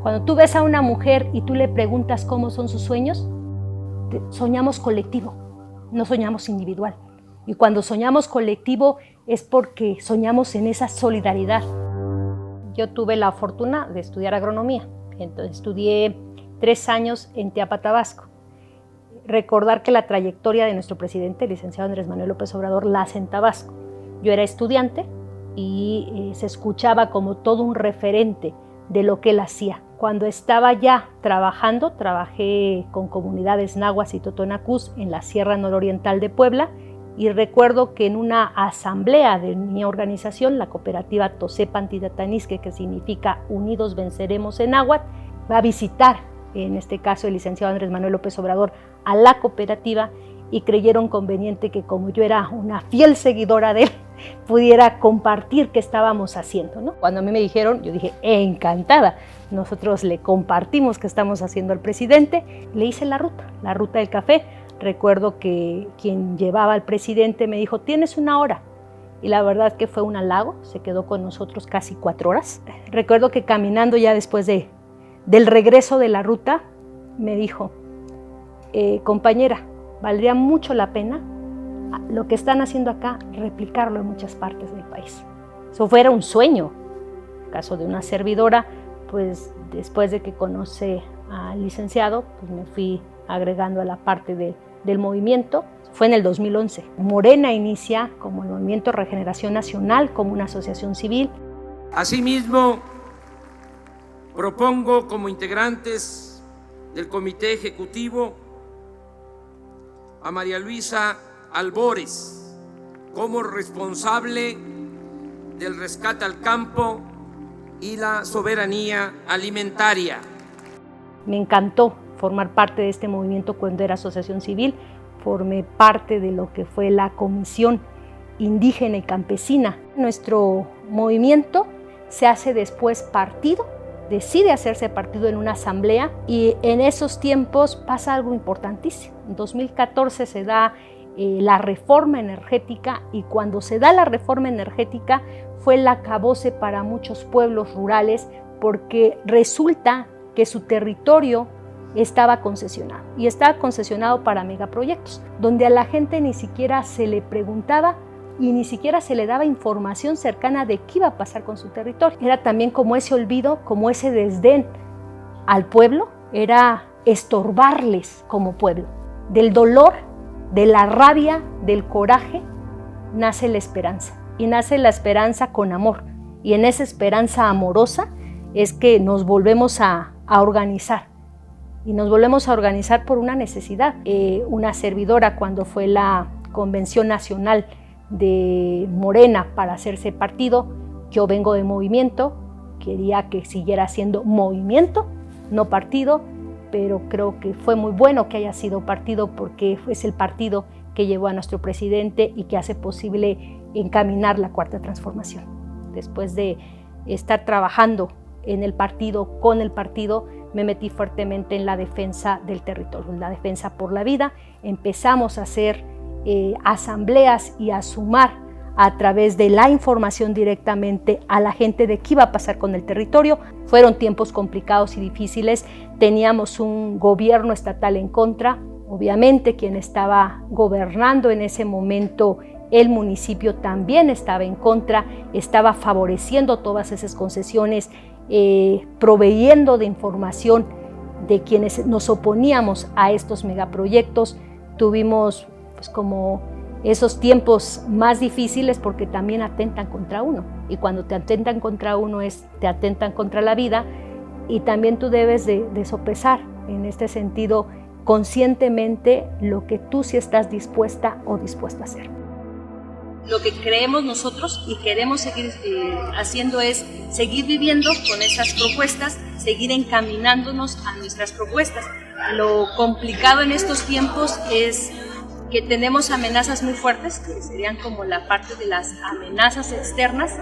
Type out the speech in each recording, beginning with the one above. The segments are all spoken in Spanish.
Cuando tú ves a una mujer y tú le preguntas cómo son sus sueños, soñamos colectivo, no soñamos individual. Y cuando soñamos colectivo es porque soñamos en esa solidaridad. Yo tuve la fortuna de estudiar agronomía, entonces estudié 3 años en Teapa, Tabasco. Recordar que la trayectoria de nuestro presidente, el licenciado Andrés Manuel López Obrador, la hace en Tabasco. Yo era estudiante y se escuchaba como todo un referente de lo que él hacía. Cuando estaba ya trabajando, trabajé con comunidades nahuas y totonacús en la Sierra Nororiental de Puebla, y recuerdo que en una asamblea de mi organización, la cooperativa Tosepantitatanisque, que significa Unidos Venceremos en náhuatl, va a visitar, en este caso el licenciado Andrés Manuel López Obrador, a la cooperativa, y creyeron conveniente que como yo era una fiel seguidora de él, pudiera compartir qué estábamos haciendo, ¿no? Cuando a mí me dijeron, yo dije, encantada. Nosotros le compartimos qué estamos haciendo al presidente, le hice la ruta del café. Recuerdo que quien llevaba al presidente me dijo, tienes 1 hora. Y la verdad que fue un halago, se quedó con nosotros casi 4 horas. Recuerdo que caminando ya después del regreso de la ruta, me dijo, compañera, valdría mucho la pena lo que están haciendo acá, replicarlo en muchas partes del país. Eso fuera un sueño. En caso de una servidora, pues después de que conocí al licenciado, pues me fui agregando a la parte del movimiento. Fue en el 2011. Morena inicia como el Movimiento Regeneración Nacional, como una asociación civil. Asimismo, propongo como integrantes del Comité Ejecutivo a María Luisa Albores como responsable del rescate al campo y la soberanía alimentaria. Me encantó formar parte de este movimiento cuando era asociación civil. Formé parte de lo que fue la Comisión Indígena y Campesina. Nuestro movimiento se hace después partido, decide hacerse partido en una asamblea, y en esos tiempos pasa algo importantísimo. En 2014 se da la reforma energética, y cuando se da la reforma energética fue el acabose para muchos pueblos rurales, porque resulta que su territorio estaba concesionado, y estaba concesionado para megaproyectos, donde a la gente ni siquiera se le preguntaba y ni siquiera se le daba información cercana de qué iba a pasar con su territorio. Era también como ese olvido, como ese desdén al pueblo, era estorbarles como pueblo. Del dolor, de la rabia, del coraje, nace la esperanza, y nace la esperanza con amor, y en esa esperanza amorosa es que nos volvemos a organizar, y nos volvemos a organizar por una necesidad. Una servidora, cuando fue la Convención Nacional de Morena para hacerse partido, yo vengo de movimiento, quería que siguiera siendo movimiento, no partido, pero creo que fue muy bueno que haya sido partido, porque es el partido que llevó a nuestro presidente y que hace posible encaminar la Cuarta Transformación. Después de estar trabajando en el partido, con el partido, me metí fuertemente en la defensa del territorio, en la defensa por la vida. Empezamos a hacer asambleas y a sumar a través de la información directamente a la gente de qué iba a pasar con el territorio. Fueron tiempos complicados y difíciles, teníamos un gobierno estatal en contra, obviamente quien estaba gobernando en ese momento, el municipio, también estaba en contra, estaba favoreciendo todas esas concesiones, proveyendo de información de quienes nos oponíamos a estos megaproyectos. Tuvimos pues como esos tiempos más difíciles, porque también atentan contra uno, y cuando te atentan contra uno te atentan contra la vida, y también tú debes de sopesar en este sentido conscientemente lo que tú sí estás dispuesta o dispuesto a hacer. Lo que creemos nosotros y queremos seguir haciendo es seguir viviendo con esas propuestas, seguir encaminándonos a nuestras propuestas. Lo complicado en estos tiempos es que tenemos amenazas muy fuertes, que serían como la parte de las amenazas externas,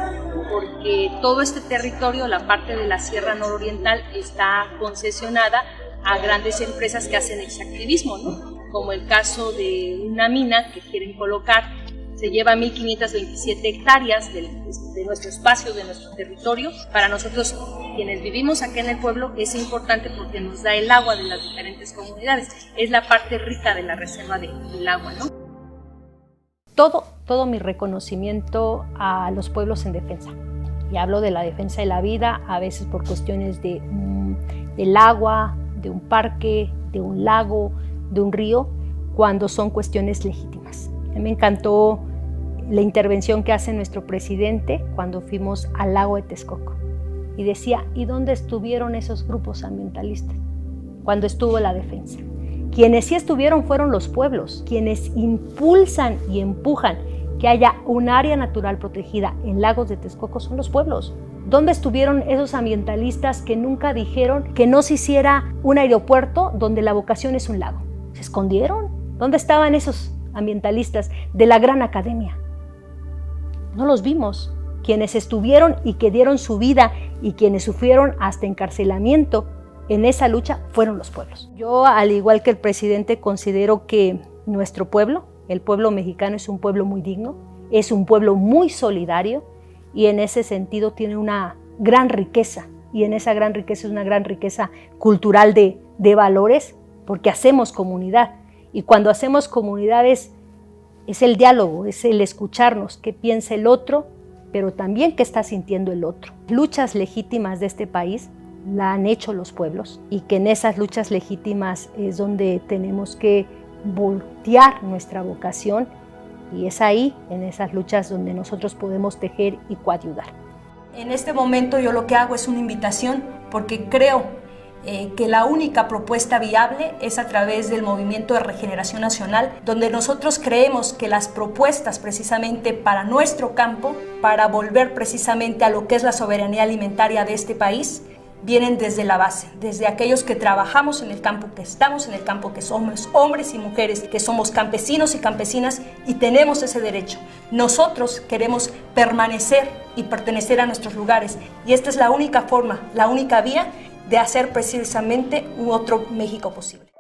porque todo este territorio, la parte de la Sierra Nororiental, está concesionada a grandes empresas que hacen extractivismo, ¿no? Como el caso de una mina que quieren colocar, se lleva 1.527 hectáreas de nuestro espacio, de nuestro territorio. Para nosotros quienes vivimos aquí en el pueblo es importante porque nos da el agua de las diferentes comunidades. Es la parte rica de la reserva del agua, ¿no? Todo mi reconocimiento a los pueblos en defensa. Y hablo de la defensa de la vida, a veces por cuestiones del agua, de un parque, de un lago, de un río, cuando son cuestiones legítimas. A mí me encantó la intervención que hace nuestro presidente cuando fuimos al lago de Texcoco. Y decía, ¿y dónde estuvieron esos grupos ambientalistas cuando estuvo la defensa? Quienes sí estuvieron fueron los pueblos, quienes impulsan y empujan que haya un área natural protegida en Lagos de Texcoco son los pueblos. ¿Dónde estuvieron esos ambientalistas que nunca dijeron que no se hiciera un aeropuerto donde la vocación es un lago? ¿Se escondieron? ¿Dónde estaban esos ambientalistas de la gran academia? No los vimos. Quienes estuvieron y que dieron su vida y quienes sufrieron hasta encarcelamiento en esa lucha fueron los pueblos. Yo, al igual que el presidente, considero que nuestro pueblo, el pueblo mexicano, es un pueblo muy digno, es un pueblo muy solidario y en ese sentido tiene una gran riqueza, y en esa gran riqueza es una gran riqueza cultural de valores, porque hacemos comunidad, y cuando hacemos comunidades es el diálogo, es el escucharnos qué piensa el otro, pero también qué está sintiendo el otro. Luchas legítimas de este país la han hecho los pueblos, y que en esas luchas legítimas es donde tenemos que voltear nuestra vocación, y es ahí, en esas luchas, donde nosotros podemos tejer y coayudar. En este momento yo lo que hago es una invitación, porque creo que la única propuesta viable es a través del Movimiento de Regeneración Nacional, donde nosotros creemos que las propuestas precisamente para nuestro campo, para volver precisamente a lo que es la soberanía alimentaria de este país, vienen desde la base, desde aquellos que trabajamos en el campo, que estamos en el campo, que somos hombres y mujeres, que somos campesinos y campesinas y tenemos ese derecho. Nosotros queremos permanecer y pertenecer a nuestros lugares, y esta es la única forma, la única vía de hacer precisamente un otro México posible.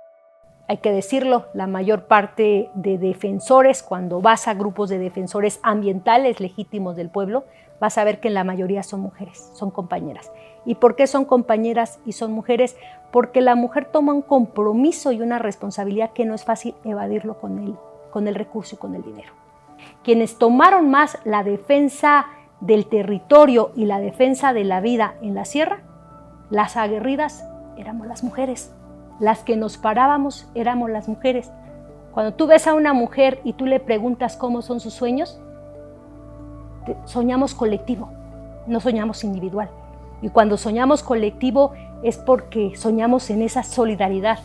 Hay que decirlo, la mayor parte de defensores, cuando vas a grupos de defensores ambientales legítimos del pueblo, vas a ver que en la mayoría son mujeres, son compañeras. ¿Y por qué son compañeras y son mujeres? Porque la mujer toma un compromiso y una responsabilidad que no es fácil evadirlo con el recurso y con el dinero. Quienes tomaron más la defensa del territorio y la defensa de la vida en la sierra, las aguerridas éramos las mujeres. Las que nos parábamos éramos las mujeres. Cuando tú ves a una mujer y tú le preguntas cómo son sus sueños, soñamos colectivo, no soñamos individual. Y cuando soñamos colectivo es porque soñamos en esa solidaridad.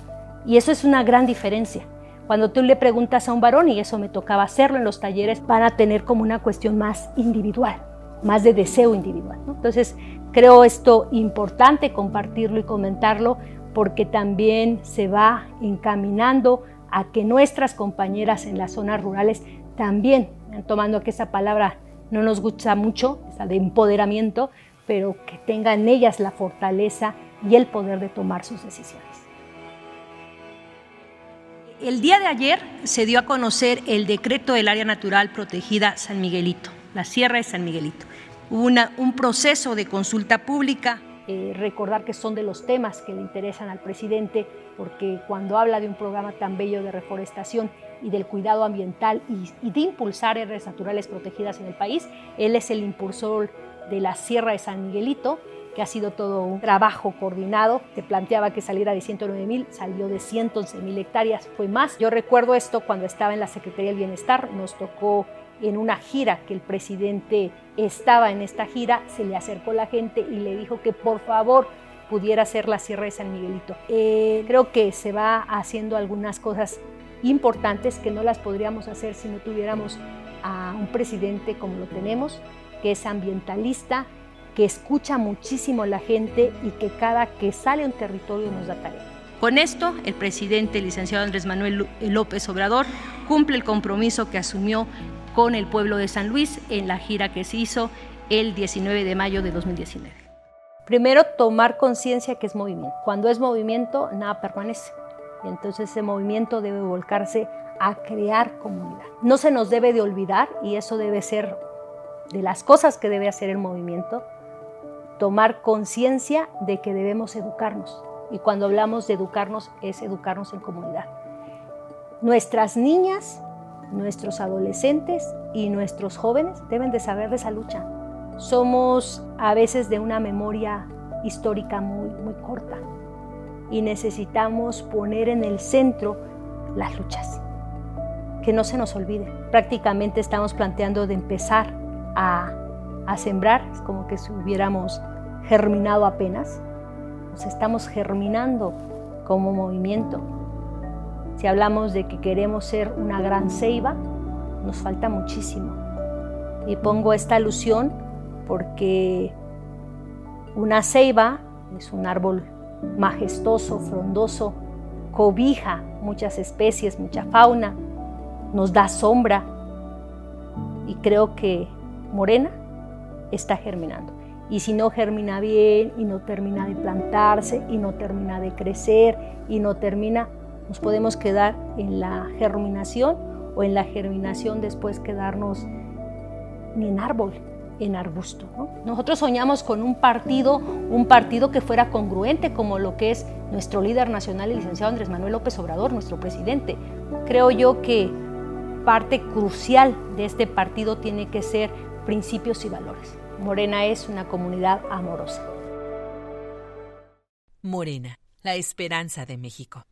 Y eso es una gran diferencia. Cuando tú le preguntas a un varón, y eso me tocaba hacerlo en los talleres, van a tener como una cuestión más individual, más de deseo individual, ¿no? Entonces, creo esto importante compartirlo y comentarlo, porque también se va encaminando a que nuestras compañeras en las zonas rurales también, tomando que esa palabra no nos gusta mucho, esa de empoderamiento, pero que tengan ellas la fortaleza y el poder de tomar sus decisiones. El día de ayer se dio a conocer el decreto del Área Natural Protegida San Miguelito, la Sierra de San Miguelito. Hubo un proceso de consulta pública. Recordar que son de los temas que le interesan al presidente, porque cuando habla de un programa tan bello de reforestación y del cuidado ambiental y de impulsar áreas naturales protegidas en el país, él es el impulsor de la Sierra de San Miguelito, que ha sido todo un trabajo coordinado. Se planteaba que saliera de 109,000, salió de 111,000 hectáreas, fue más. Yo recuerdo esto cuando estaba en la Secretaría del Bienestar, nos tocó en una gira que el presidente estaba en esta gira, se le acercó la gente y le dijo que por favor pudiera hacer la Sierra de San Miguelito. Creo que se va haciendo algunas cosas importantes que no las podríamos hacer si no tuviéramos a un presidente como lo tenemos, que es ambientalista, que escucha muchísimo a la gente y que cada que sale a un territorio nos da tarea. Con esto, el presidente, el licenciado Andrés Manuel López Obrador, cumple el compromiso que asumió con el pueblo de San Luis en la gira que se hizo el 19 de mayo de 2019. Primero, tomar conciencia que es movimiento. Cuando es movimiento, nada permanece. Y entonces ese movimiento debe volcarse a crear comunidad. No se nos debe de olvidar, y eso debe ser de las cosas que debe hacer el movimiento, tomar conciencia de que debemos educarnos. Y cuando hablamos de educarnos, es educarnos en comunidad. Nuestras niñas, nuestros adolescentes y nuestros jóvenes deben de saber de esa lucha. Somos a veces de una memoria histórica muy corta y necesitamos poner en el centro las luchas, que no se nos olvide. Prácticamente estamos planteando de empezar a sembrar, es como que si hubiéramos germinado apenas. Nos estamos germinando como movimiento. Si hablamos de que queremos ser una gran ceiba, nos falta muchísimo. Y pongo esta alusión porque una ceiba es un árbol majestuoso, frondoso, cobija muchas especies, mucha fauna, nos da sombra. Y creo que Morena está germinando. Y si no germina bien, y no termina de plantarse, y no termina de crecer, y no termina, nos podemos quedar en la germinación, o en la germinación después quedarnos ni en árbol, en arbusto, ¿no? Nosotros soñamos con un partido que fuera congruente, como lo que es nuestro líder nacional, el licenciado Andrés Manuel López Obrador, nuestro presidente. Creo yo que parte crucial de este partido tiene que ser principios y valores. Morena es una comunidad amorosa. Morena, la esperanza de México.